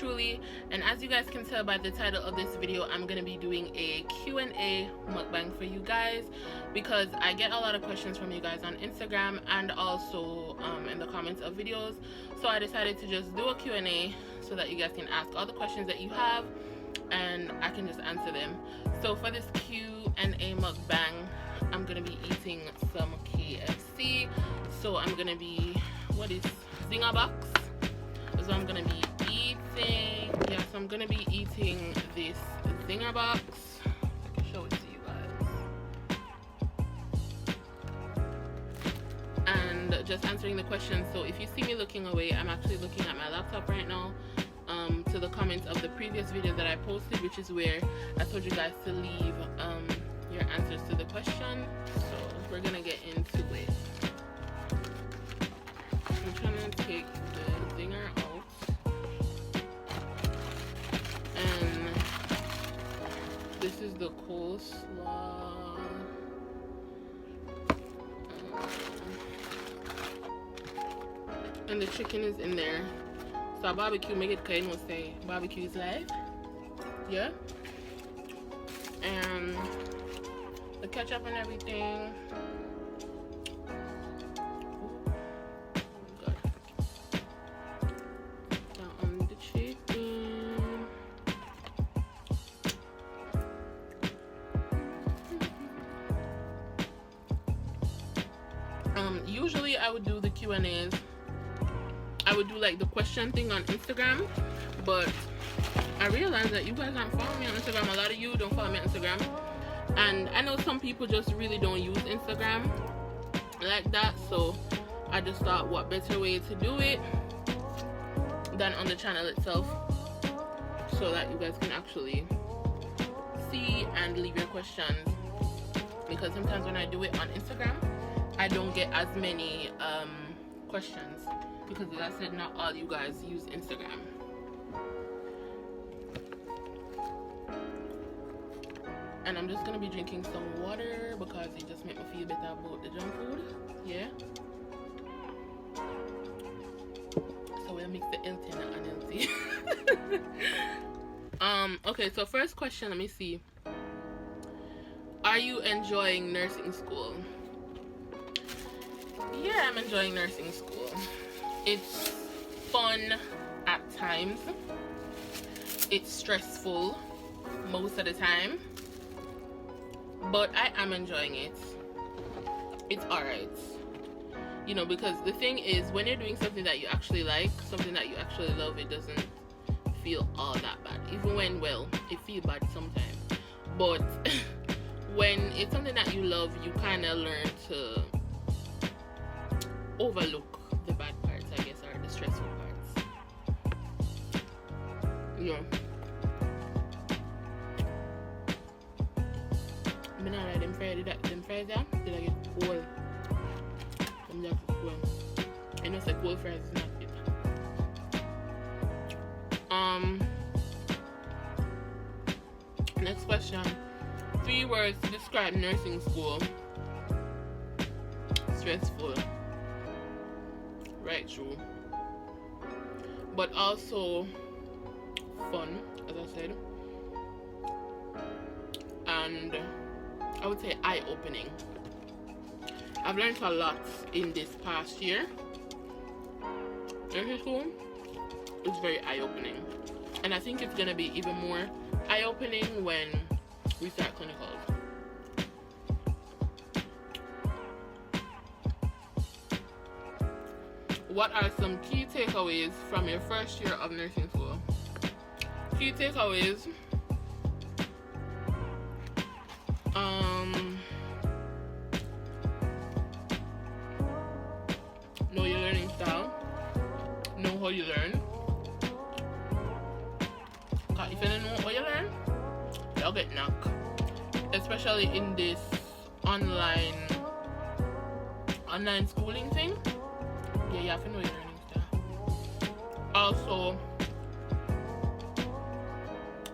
truly. And as you guys can tell by the title of this video, I'm gonna be doing a Q&A mukbang for you guys, because I get a lot of questions from you guys on Instagram and also in the comments of videos. So I decided to just do a Q&A so that you guys can ask all the questions that you have and I can just answer them. So for this Q&A mukbang, I'm gonna be eating some KFC. So I'm gonna be, what is Zinger box? So I'm gonna be eating, yeah, so I'm gonna be eating this Zinger box. I can show it to you guys. And just answering the questions. So if you see me looking away, I'm actually looking at my laptop right now, to the comments of the previous video that I posted, which is where I told you guys to leave your answers to the question. So we're gonna get into it. I'm trying to take the zinger out, and this is the coleslaw. And the chicken is in there. So barbecue, make it clean, we'll say barbecue is live. Yeah. And the ketchup and everything. Good. Now on the chicken. Usually I would do the Q&As. I would do like the question thing on Instagram, but I realized that you guys aren't following me on Instagram. A lot of you don't follow me on Instagram, and I know some people just really don't use Instagram like that, so I just thought what better way to do it than on the channel itself, so that you guys can actually see and leave your questions, because sometimes when I do it on Instagram I don't get as many questions, because as I said, not all you guys use Instagram. And I'm just gonna be drinking some water because it just makes me feel better about the junk food. Yeah. So we'll mix the healthy and the unhealthy. Okay, so first question, let me see. Are you enjoying nursing school? Yeah, I'm enjoying nursing school. It's fun at times. It's stressful most of the time, but I am enjoying it. It's alright, you know, because the thing is, when you're doing something that you actually like, something that you actually love, it doesn't feel all that bad. Even when, well, it feels bad sometimes, but when it's something that you love, you kind of learn to overlook the bad parts, I guess, or the stressful parts. Yeah. I mean, I like them fries there. Did I get cold? Them just cold. I know say cold fries is not fit. Next question. 3 words to describe nursing school. Stressful. Right, true. But also fun, as I said. And I would say eye-opening. I've learned a lot in this past year. Nursing school is very eye-opening. And I think it's going to be even more eye-opening when we start clinicals. What are some key takeaways from your first year of nursing school? Key takeaways. Know your learning style. Know how you learn. Because if you don't know how you learn, you'll get knocked. Especially in this online schooling thing. Yeah, you have to know your learning style. Also,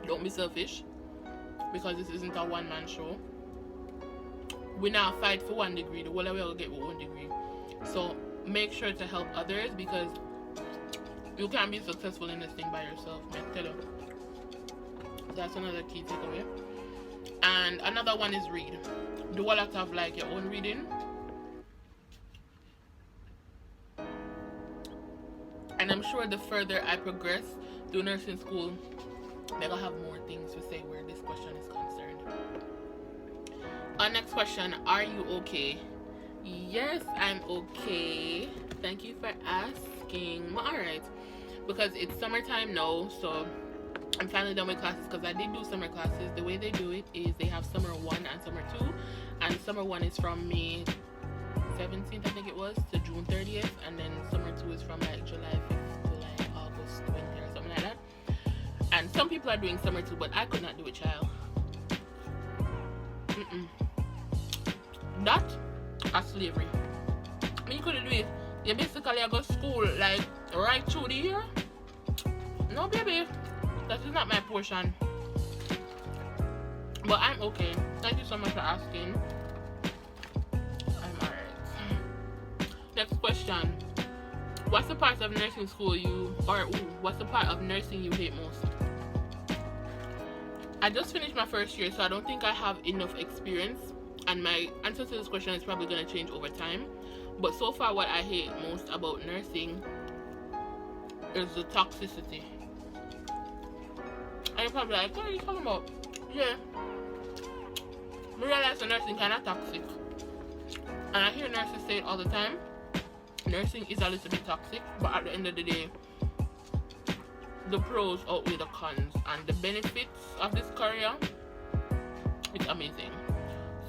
don't be selfish, because this isn't a one-man show. We now fight for 1 degree. The whole of we will get 1 degree. So make sure to help others, because You can't be successful in this thing by yourself, man. Tell you. That's another key takeaway. And another one is read. Do a lot of like your own reading. And I'm sure the further I progress through nursing school, they'll have more things to say where this question is concerned. Our next question, are you okay? Yes, I'm okay. Thank you for asking. Alright. Because it's summertime now, so I'm finally done with classes because I did do summer classes. The way they do it is they have summer 1 and summer 2. And summer 1 is from May 17th, I think it was, to June 30th. And then summer 2 is from like July 5th to like August 20th or something like that. And some people are doing summer 2, but I could not do it, child. That or slavery. I mean, you couldn't do it. You basically go to school like right through the year. No, baby, that is not my portion. But I'm okay. Thank you so much for asking. I'm alright. Next question. What's the part of nursing school what's the part of nursing you hate most? I just finished my first year, so I don't think I have enough experience. And my answer to this question is probably going to change over time. But so far, what I hate most about nursing is the toxicity. And you're probably like, what are you talking about? Yeah. I realize the nursing kind of toxic. And I hear nurses say it all the time. Nursing is a little bit toxic, but at the end of the day, the pros outweigh the cons. And the benefits of this career, it's amazing.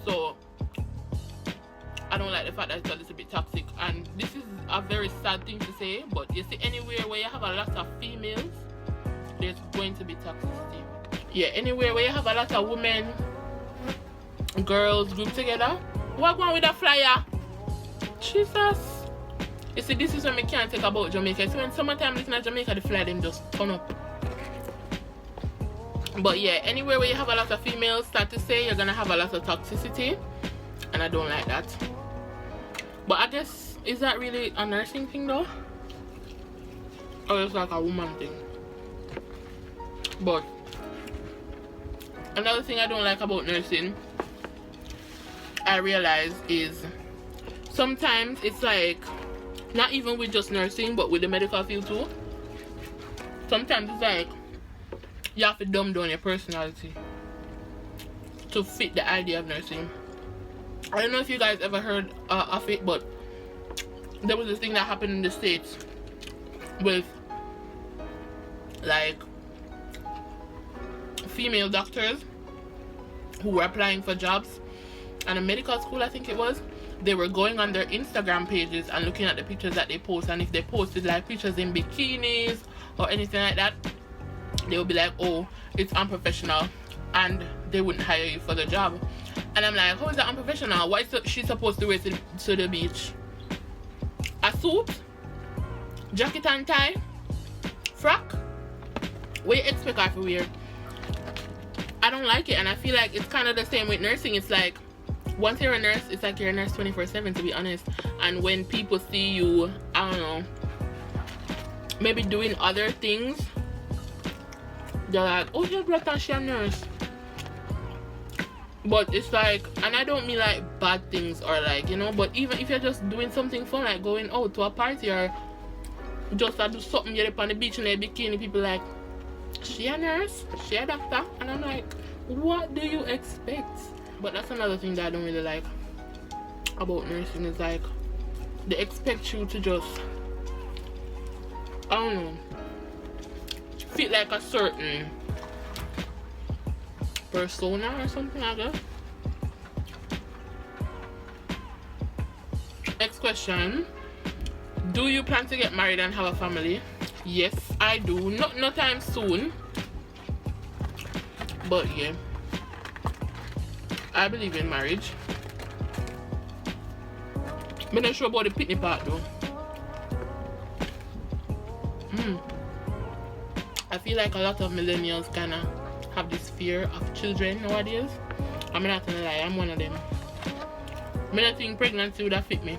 So I don't like the fact that it's a little bit toxic, and this is a very sad thing to say, but you see, anywhere where you have a lot of females, there's going to be toxicity. Yeah, anywhere where you have a lot of women, girls grouped together, what going with a flyer? Jesus. You see, this is when we can't talk about Jamaica. So when summertime listen at Jamaica, the flyer them just turn up. But yeah, anywhere where you have a lot of females, start to say, you're gonna have a lot of toxicity, and I don't like that. But I guess, is that really a nursing thing though? Or it's like a woman thing? But another thing I don't like about nursing, I realize, is sometimes it's like, not even with just nursing, but with the medical field too. Sometimes it's like you have to dumb down your personality to fit the idea of nursing. I don't know if you guys ever heard of it, but there was this thing that happened in the States with like female doctors who were applying for jobs at a medical school, I think it was. They were going on their Instagram pages and looking at the pictures that they post, and if they posted like pictures in bikinis or anything like that, they would be like, oh, it's unprofessional, and they wouldn't hire you for the job. And I'm like, how is that unprofessional? What is she supposed to wear to the beach? A suit? Jacket and tie? Frock? What you expect her to wear? I don't like it, and I feel like it's kind of the same with nursing. It's like, once you're a nurse, it's like you're a nurse 24/7, to be honest. And when people see you, I don't know, maybe doing other things, they're like, oh, you're black and she's a nurse. But it's like, and I don't mean like bad things or like, you know, but even if you're just doing something fun, like going out to a party or just do something, you're up on the beach in a bikini, people like, she a nurse, she a doctor. And I'm like, what do you expect? But that's another thing that I don't really like about nursing, is like they expect you to just, I don't know, fit like a certain persona or something, I guess. Next question. Do you plan to get married and have a family? Yes, I do. Not no time soon, but yeah, I believe in marriage. I'm not sure about the picnic part though. I feel like a lot of millennials kind of have this fear of children nowadays. I'm not gonna lie, I'm one of them. I don't think pregnancy would have fit me.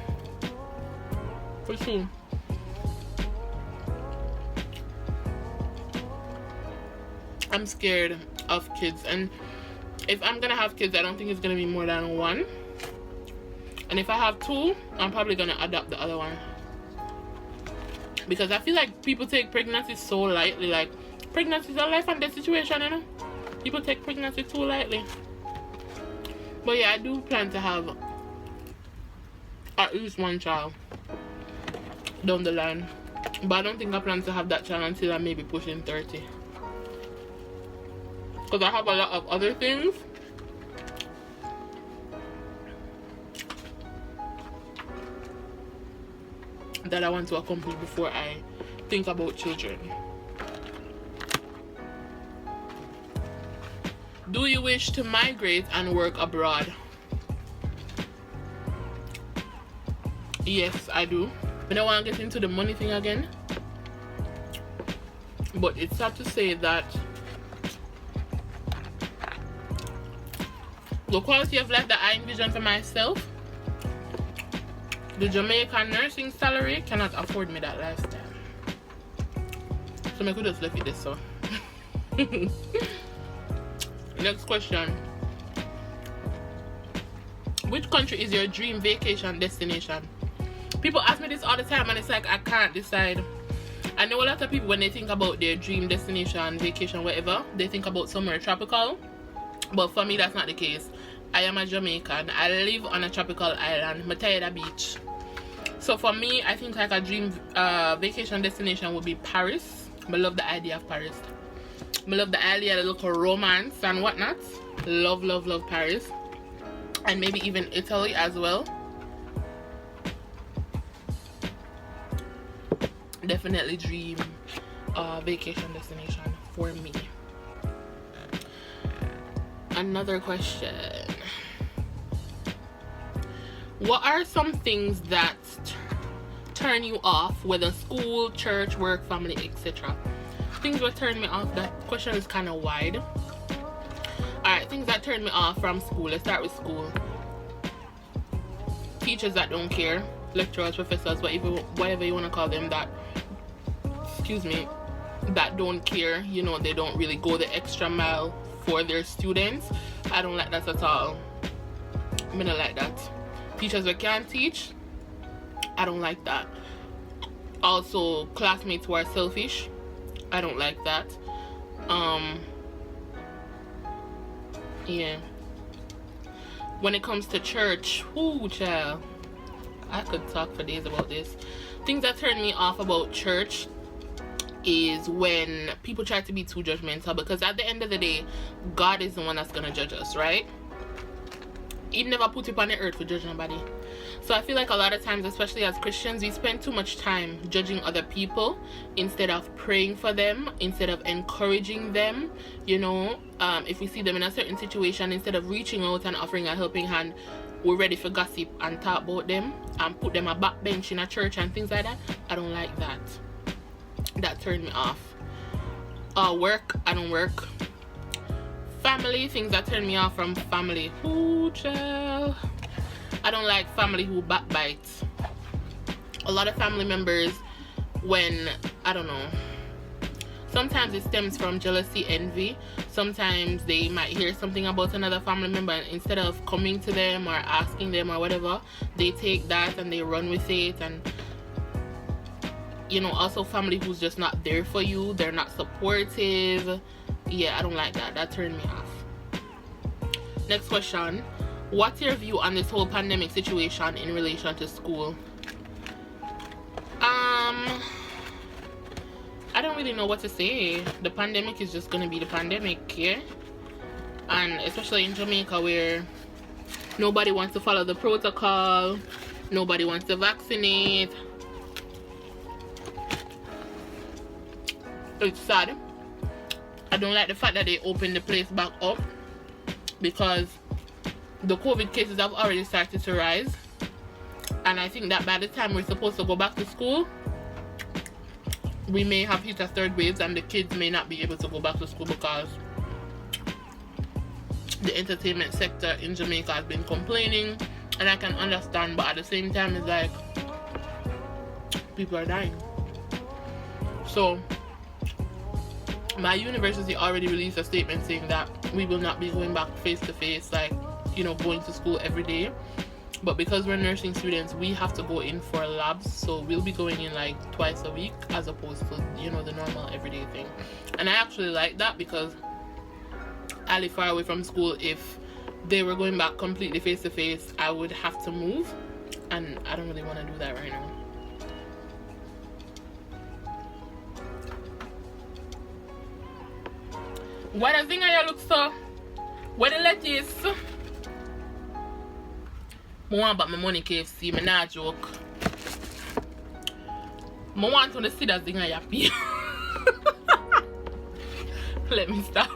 For sure. I'm scared of kids, and if I'm gonna have kids, I don't think it's gonna be more than one. And if I have two, I'm probably gonna adopt the other one, because I feel like people take pregnancy so lightly. Like, pregnancy is a life and death situation, you know. People take pregnancy too lightly. But yeah, I do plan to have at least one child down the line, but I don't think I plan to have that child until I maybe pushing 30, because I have a lot of other things that I want to accomplish before I think about children. Do you wish to migrate and work abroad? Yes, I do. I don't want to get into the money thing again, but it's sad to say that the quality of life that I envision for myself, the Jamaican nursing salary cannot afford me that lifestyle. So I could just look at this. So next question. Which country is your dream vacation destination? People ask me this all the time, and it's like I can't decide. I know a lot of people, when they think about their dream destination, vacation, whatever, they think about somewhere tropical. But for me, that's not the case. I am a Jamaican. I live on a tropical island, Matayada Beach. So for me, I think like a dream vacation destination would be Paris. I love the idea of Paris. I love the idea of the local romance and whatnot. Love, love, love Paris. And maybe even Italy as well. Definitely dream vacation destination for me. Another question. What are some things that turn you off, whether school, church, work, family, etc.? Things that turn me off. That question is kind of wide. Alright, things that turn me off from school. Let's start with school. Teachers that don't care. Lecturers, professors, whatever you want to call them, that, excuse me, that don't care. You know, they don't really go the extra mile for their students. I don't like that at all. I don't like that. Teachers that can't teach, I don't like that. Also, classmates who are selfish, I don't like that. Yeah. When it comes to church, ooh, child, I could talk for days about this. Things that turn me off about church is when people try to be too judgmental, because at the end of the day, God is the one that's gonna judge us, right? He never put you on the earth to judge nobody. So I feel like a lot of times, especially as Christians, we spend too much time judging other people instead of praying for them, instead of encouraging them. You know, if we see them in a certain situation, instead of reaching out and offering a helping hand, we're ready for gossip and talk about them and put them a backbench in a church and things like that. I don't like that. That turned me off. Work, I don't work. Family, things that turn me off from family. Ooh, child. I don't like family who backbite. A lot of family members, when, I don't know, sometimes it stems from jealousy, envy. Sometimes they might hear something about another family member, and instead of coming to them or asking them or whatever, they take that and they run with it. And you know, also family who's just not there for you, they're not supportive. Yeah, I don't like that. That turned me off. Next question. What's your view on this whole pandemic situation in relation to school? I don't really know what to say. The pandemic is just gonna be the pandemic, yeah? And especially in Jamaica, where nobody wants to follow the protocol, nobody wants to vaccinate. It's sad. I don't like the fact that they opened the place back up, because the COVID cases have already started to rise, and I think that by the time we're supposed to go back to school, we may have hit a third wave and the kids may not be able to go back to school, because the entertainment sector in Jamaica has been complaining, and I can understand, but at the same time it's like people are dying. So my university already released a statement saying that we will not be going back face to face, like, you know, going to school every day. But because we're nursing students, we have to go in for labs, so we'll be going in like twice a week as opposed to, you know, the normal everyday thing. And I actually like that because I live far away from school. If they were going back completely face to face, I would have to move, and I don't really want to do that right now. What a thing I look so. What the lettuce? I want back my money KFC, me not joke. I want to see that thing I happy. Let me stop.